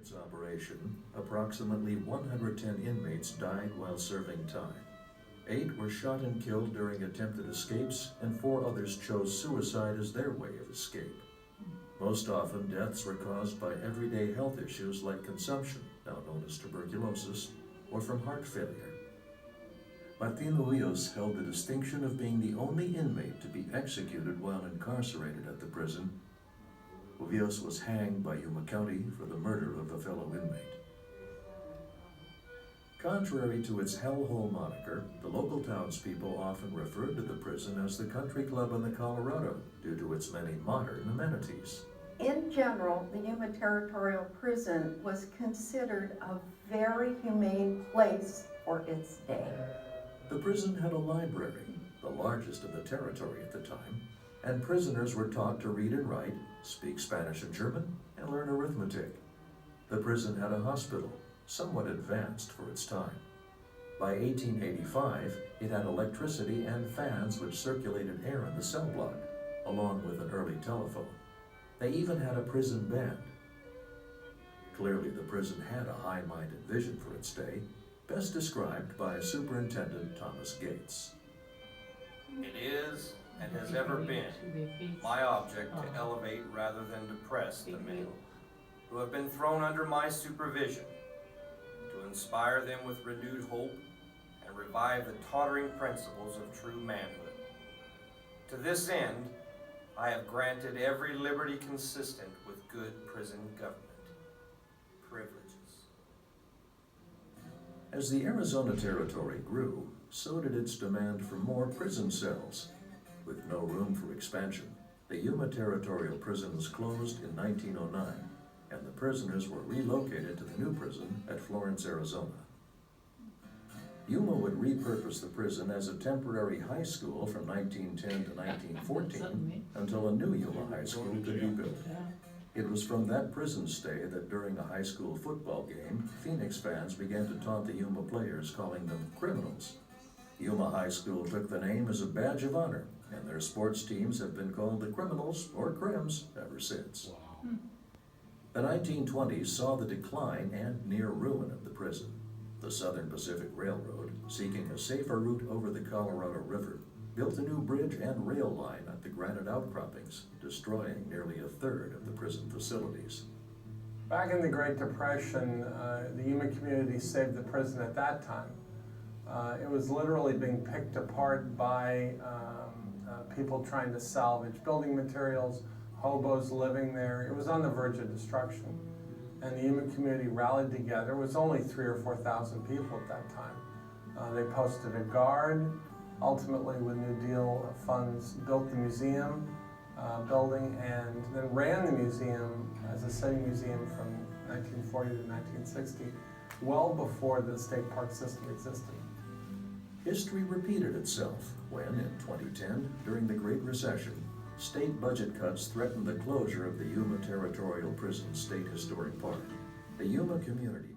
its operation, approximately 110 inmates died while serving time. 8 were shot and killed during attempted escapes, and 4 others chose suicide as their way of escape. Most often, deaths were caused by everyday health issues like consumption, now known as tuberculosis, or from heart failure. Martin Ujos held the distinction of being the only inmate to be executed while incarcerated at the prison. Ujos was hanged by Yuma County for the murder of a fellow inmate. Contrary to its hellhole moniker, the local townspeople often referred to the prison as the country club on the Colorado due to its many modern amenities. In general, the Yuma Territorial Prison was considered a very humane place for its day. The prison had a library, the largest in the territory at the time, and prisoners were taught to read and write, speak Spanish and German, and learn arithmetic. The prison had a hospital, somewhat advanced for its time. By 1885, it had electricity and fans which circulated air in the cell block, along with an early telephone. They even had a prison band. Clearly, the prison had a high-minded vision for its day, best described by Superintendent Thomas Gates. It is, and has ever been, my object to elevate rather than depress the men who have been thrown under my supervision, to inspire them with renewed hope and revive the tottering principles of true manhood. To this end, I have granted every liberty consistent with good prison government. Privileges. As the Arizona Territory grew, so did its demand for more prison cells. With no room for expansion, the Yuma Territorial Prison was closed in 1909, and the prisoners were relocated to the new prison at Florence, Arizona. Yuma would repurpose the prison as a temporary high school from 1910 to 1914 until a new Yuma High School could be built. It was from that prison stay that during a high school football game, Phoenix fans began to taunt the Yuma players, calling them criminals. Yuma High School took the name as a badge of honor, and their sports teams have been called the Criminals, or Crims, ever since. The 1920s saw the decline and near ruin of the prison. The Southern Pacific Railroad, seeking a safer route over the Colorado River, built a new bridge and rail line at the granite outcroppings, destroying nearly a third of the prison facilities. Back in the Great Depression, the Yuma community saved the prison at that time. It was literally being picked apart by people trying to salvage building materials, hobos living there. It was on the verge of destruction. And the Yuma community rallied together. It was only 3,000 or 4,000 people at that time. They posted a guard. Ultimately, with New Deal funds, built the museum building and then ran the museum as a sitting museum from 1940 to 1960, well before the state park system existed. History repeated itself when, in 2010, during the Great Recession, state budget cuts threatened the closure of the Yuma Territorial Prison State Historic Park. The Yuma community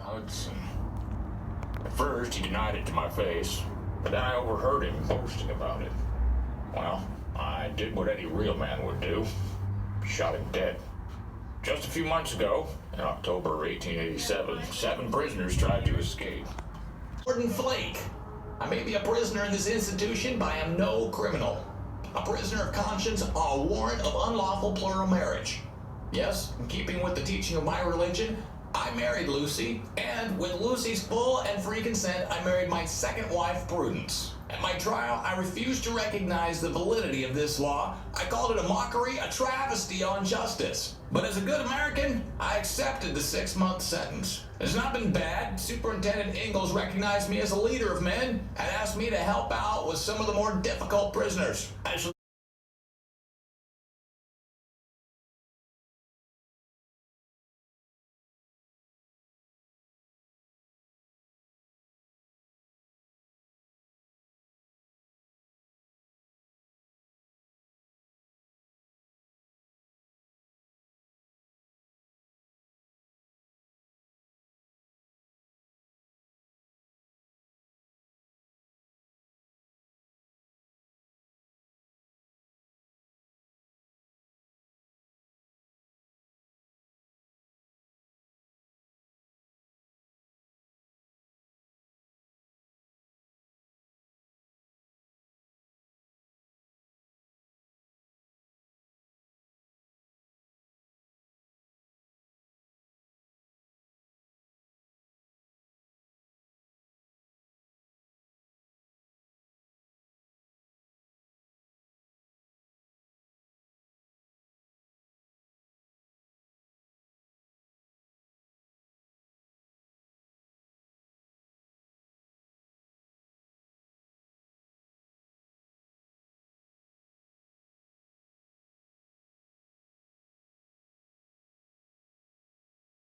Hudson. At first, he denied it to my face, but then I overheard him boasting about it. Well, I did what any real man would do. Shot him dead. Just a few months ago, in October 1887, 7 prisoners tried to escape. Gordon Flake. I may be a prisoner in this institution, but I am no criminal. A prisoner of conscience on a warrant of unlawful plural marriage. Yes, in keeping with the teaching of my religion, I married Lucy, and with Lucy's full and free consent, I married my second wife, Prudence. At my trial, I refused to recognize the validity of this law. I called it a mockery, a travesty on justice. But as a good American, I accepted the 6-month sentence. It's not been bad. Superintendent Ingalls recognized me as a leader of men and asked me to help out with some of the more difficult prisoners. As